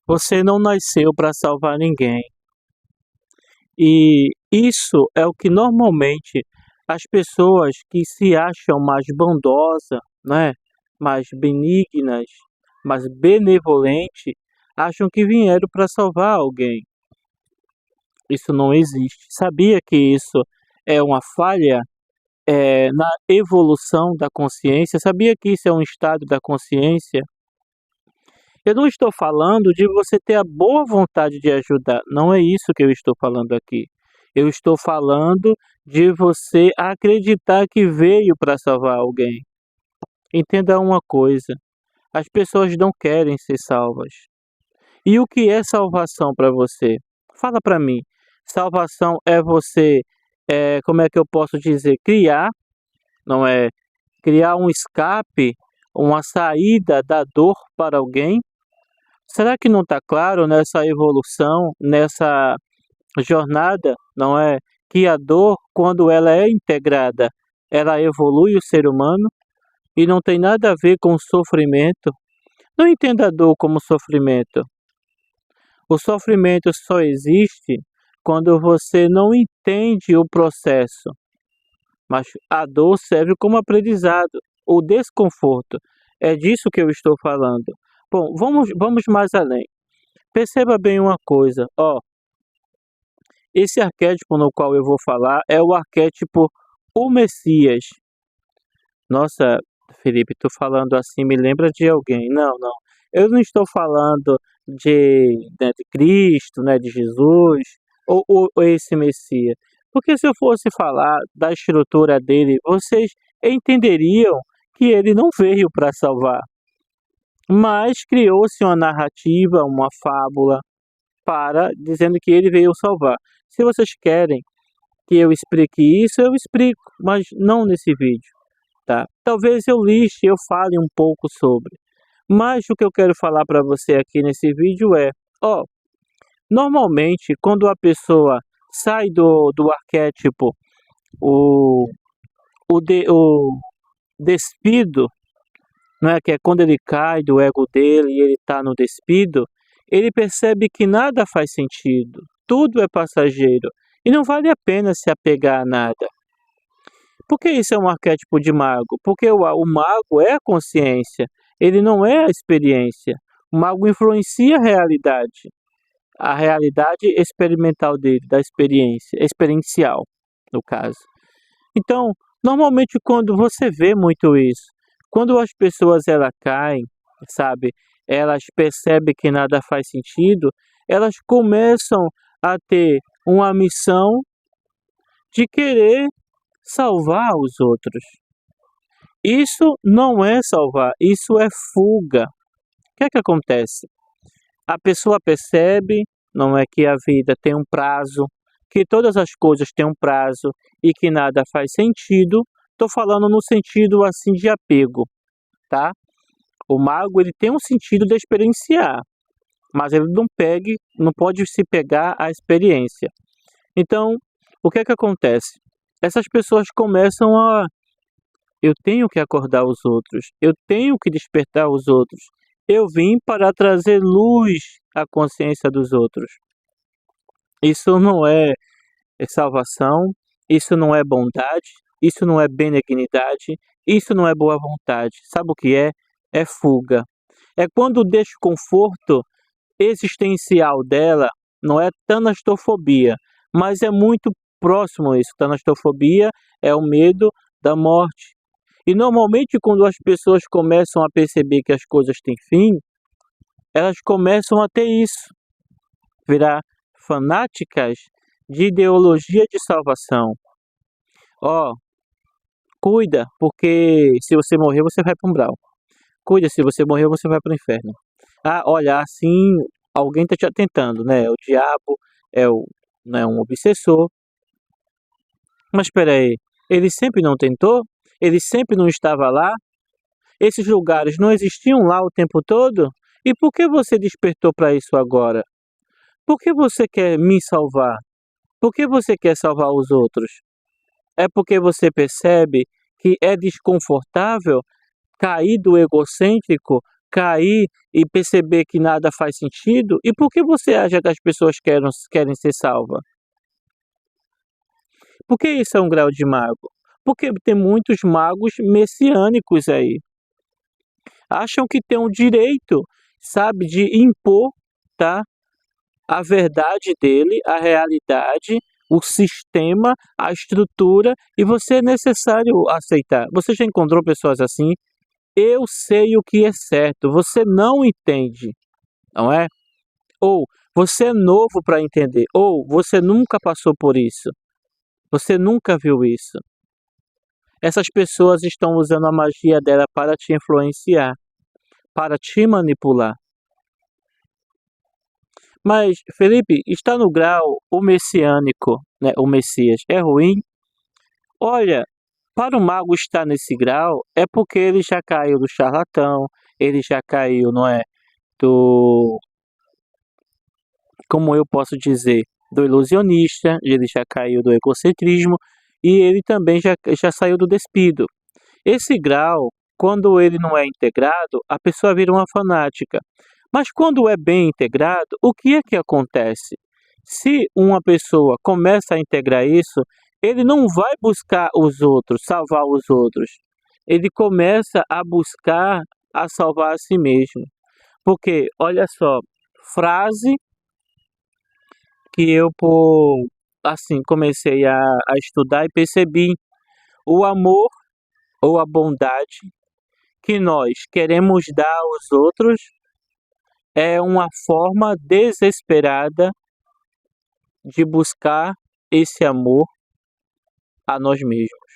Você não nasceu para salvar ninguém. E isso é o que normalmente as pessoas que se acham mais bondosas, né, mais benignas, mais benevolentes, acham que vieram para salvar alguém. Isso não existe. Sabia que isso é uma falha, na evolução da consciência? Sabia que isso é um estado da consciência? Eu não estou falando de você ter a boa vontade de ajudar, não é isso que eu estou falando aqui. Eu estou falando de você acreditar que veio para salvar alguém. Entenda uma coisa, as pessoas não querem ser salvas. E o que é salvação para você? Fala para mim. Salvação é você, como é que eu posso dizer, criar, não é? Criar um escape, uma saída da dor para alguém. Será que não está claro nessa evolução, nessa jornada, não é? Que a dor, quando ela é integrada, ela evolui o ser humano e não tem nada a ver com o sofrimento. Não entenda a dor como sofrimento. O sofrimento só existe quando você não entende o processo, mas a dor serve como aprendizado, o desconforto. É disso que eu estou falando. Bom, vamos mais além. Perceba bem uma coisa, ó, esse arquétipo no qual eu vou falar é o arquétipo o Messias. Nossa, Felipe, tu falando assim me lembra de alguém. Não, não. Eu não estou falando de Cristo, né, de Jesus, ou esse Messias. Porque se eu fosse falar da estrutura dele, vocês entenderiam que ele não veio para salvar, mas criou-se uma narrativa, uma fábula, para dizendo que ele veio salvar. Se vocês querem que eu explique isso, eu explico, mas não nesse vídeo, tá? Talvez eu lixe, eu fale um pouco sobre. Mas o que eu quero falar para você aqui nesse vídeo é, ó, normalmente quando a pessoa sai do arquétipo, o, o despido, não é? Que é quando ele cai do ego dele e ele está no despido, ele percebe que nada faz sentido, tudo é passageiro e não vale a pena se apegar a nada. Por que isso é um arquétipo de mago? Porque o mago é a consciência, ele não é a experiência. O mago influencia a realidade experimental dele, da experiência, experiencial, no caso. Então, normalmente quando você vê muito isso, quando as pessoas elas caem, sabe, elas percebem que nada faz sentido, elas começam a ter uma missão de querer salvar os outros. Isso não é salvar, isso é fuga. O que é que acontece? A pessoa percebe, não é, que a vida tem um prazo, que todas as coisas têm um prazo e que nada faz sentido. Estou falando no sentido assim de apego, tá? O mago ele tem um sentido de experienciar, mas ele não pode se pegar à experiência. Então, o que é que acontece? Essas pessoas começam a eu tenho que acordar os outros, eu tenho que despertar os outros. Eu vim para trazer luz à consciência dos outros. Isso não é salvação, isso não é bondade, isso não é benignidade, isso não é boa vontade. Sabe o que é? É fuga. É quando o desconforto existencial dela não é tanastofobia, mas é muito próximo a isso. Tanastofobia é o medo da morte. E normalmente quando as pessoas começam a perceber que as coisas têm fim, elas começam a ter isso, virar fanáticas de ideologia de salvação. Ó, cuida, porque se você morrer você vai para o umbral. Cuida, se você morrer você vai para o inferno. Ah, olha, assim alguém está te atentando, né? O diabo é né, um obsessor. Mas espera aí, ele sempre não tentou? Ele sempre não estava lá? Esses lugares não existiam lá o tempo todo? E por que você despertou para isso agora? Por que você quer me salvar? Por que você quer salvar os outros? É porque você percebe que é desconfortável cair do egocêntrico, cair e perceber que nada faz sentido? E por que você acha que as pessoas querem ser salvas? Por que isso é um grau de mago? Porque tem muitos magos messiânicos aí. Acham que tem o direito, sabe, de impor, tá, a verdade dele, a realidade, o sistema, a estrutura, e você é necessário aceitar. Você já encontrou pessoas assim? Eu sei o que é certo, você não entende, não é? Ou você é novo para entender, ou você nunca passou por isso, você nunca viu isso. Essas pessoas estão usando a magia dela para te influenciar, para te manipular. Mas, Felipe, está no grau o messiânico, né, o Messias, é ruim? Olha, para o mago estar nesse grau, é porque ele já caiu do charlatão, ele já caiu, não é, do, como eu posso dizer, do ilusionista, ele já caiu do egocentrismo e ele também já saiu do despido. Esse grau, quando ele não é integrado, a pessoa vira uma fanática. Mas quando é bem integrado, o que é que acontece? Se uma pessoa começa a integrar isso, ele não vai buscar os outros, salvar os outros. Ele começa a buscar a salvar a si mesmo. Porque, olha só, frase que eu, por assim, comecei a estudar e percebi: o amor ou a bondade que nós queremos dar aos outros é uma forma desesperada de buscar esse amor a nós mesmos.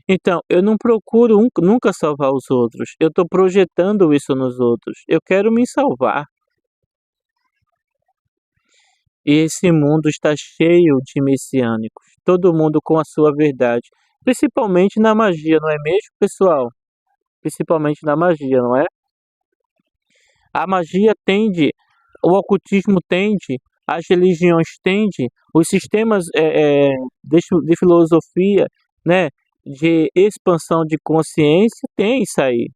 Então, eu não procuro nunca salvar os outros, eu estou projetando isso nos outros, eu quero me salvar. E esse mundo está cheio de messiânicos, todo mundo com a sua verdade, principalmente na magia, não é mesmo, pessoal? Principalmente na magia, não é? A magia tende, o ocultismo tende, as religiões tendem, os sistemas de filosofia, né, de expansão de consciência tem isso aí.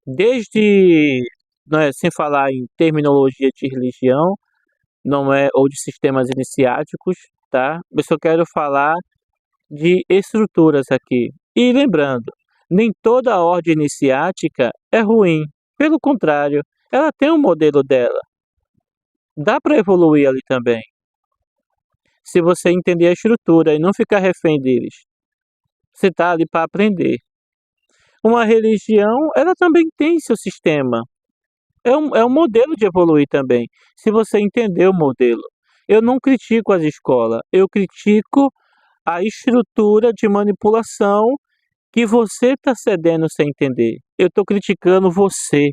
Desde, né, sem falar em terminologia de religião, não é, ou de sistemas iniciáticos, tá? Eu só quero falar de estruturas aqui. E lembrando, nem toda a ordem iniciática é ruim. Pelo contrário, ela tem um modelo dela. Dá para evoluir ali também. Se você entender a estrutura e não ficar refém deles. Você está ali para aprender. Uma religião, ela também tem seu sistema. É um modelo de evoluir também. Se você entender o modelo. Eu não critico as escolas. Eu critico a estrutura de manipulação que você está cedendo sem entender. Eu estou criticando você.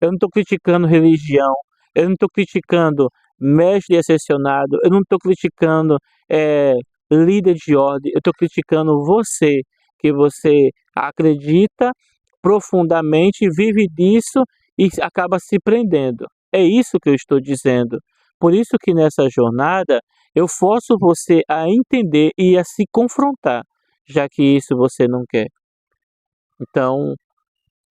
Eu não estou criticando religião. Eu não estou criticando mestre excepcionado. Eu não estou criticando líder de ordem. Eu estou criticando você, que você acredita profundamente, vive disso e acaba se prendendo. É isso que eu estou dizendo. Por isso que nessa jornada eu forço você a entender e a se confrontar, já que isso você não quer. Então,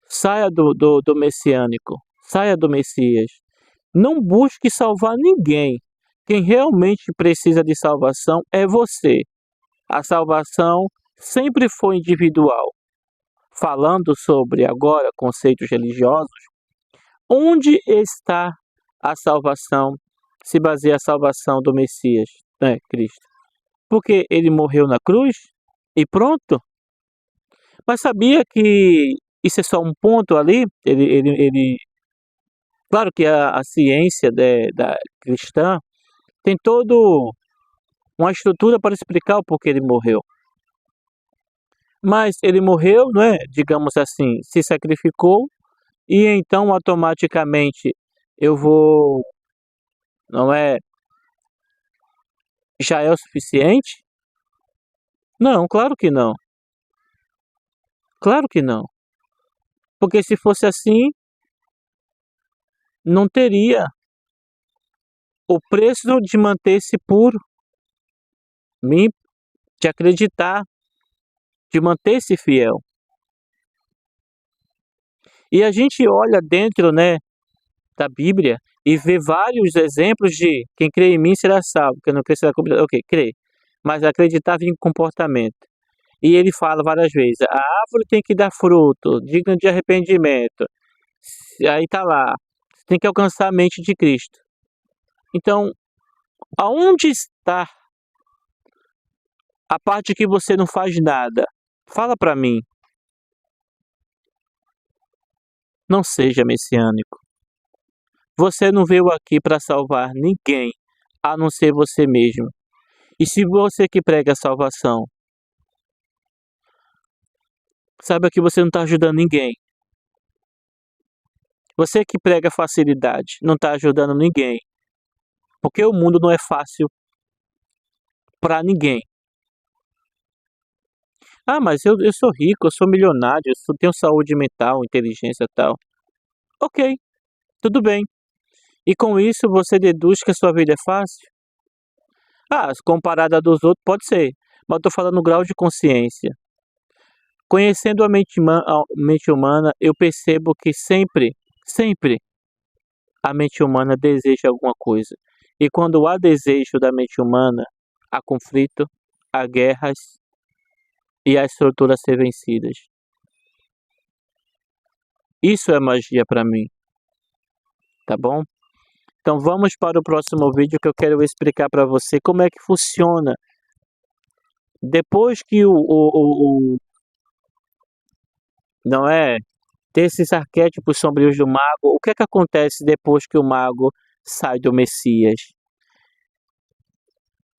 saia do messiânico, saia do Messias. Não busque salvar ninguém. Quem realmente precisa de salvação é você. A salvação sempre foi individual. Falando sobre agora conceitos religiosos, onde está a salvação, se baseia a salvação do Messias, né, Cristo? Porque ele morreu na cruz e pronto? Mas sabia que isso é só um ponto ali? Claro que a ciência da cristã tem todo uma estrutura para explicar o porquê ele morreu. Mas ele morreu, não é? Digamos assim, se sacrificou e então automaticamente eu vou, não é? Já é o suficiente? Não, claro que não. Claro que não. Porque se fosse assim, não teria o preço de manter-se puro, limpo, de acreditar, de manter-se fiel. E a gente olha dentro, né, da Bíblia e vê vários exemplos de quem crê em mim será salvo, quem não crê será condenado. Ok, crê, mas acreditar vem com comportamento. E ele fala várias vezes: a árvore tem que dar fruto, digno de arrependimento. Aí tá lá, você tem que alcançar a mente de Cristo. Então, aonde está a parte que você não faz nada? Fala para mim. Não seja messiânico. Você não veio aqui para salvar ninguém, a não ser você mesmo. E se você que prega a salvação, saiba que você não está ajudando ninguém. Você que prega facilidade, não está ajudando ninguém. Porque o mundo não é fácil para ninguém. Ah, mas eu sou rico, eu sou milionário, tenho saúde mental, inteligência e tal. Ok, tudo bem. E com isso você deduz que a sua vida é fácil? Ah, comparada a dos outros pode ser, mas eu tô falando no grau de consciência. Conhecendo a mente humana, eu percebo que sempre a mente humana deseja alguma coisa. E quando há desejo da mente humana, há conflito, há guerras e há estruturas a ser vencidas. Isso é magia para mim, tá bom? Então vamos para o próximo vídeo que eu quero explicar para você como é que funciona. Depois que não é, desses arquétipos sombrios do mago, o que é que acontece depois que o mago sai do Messias?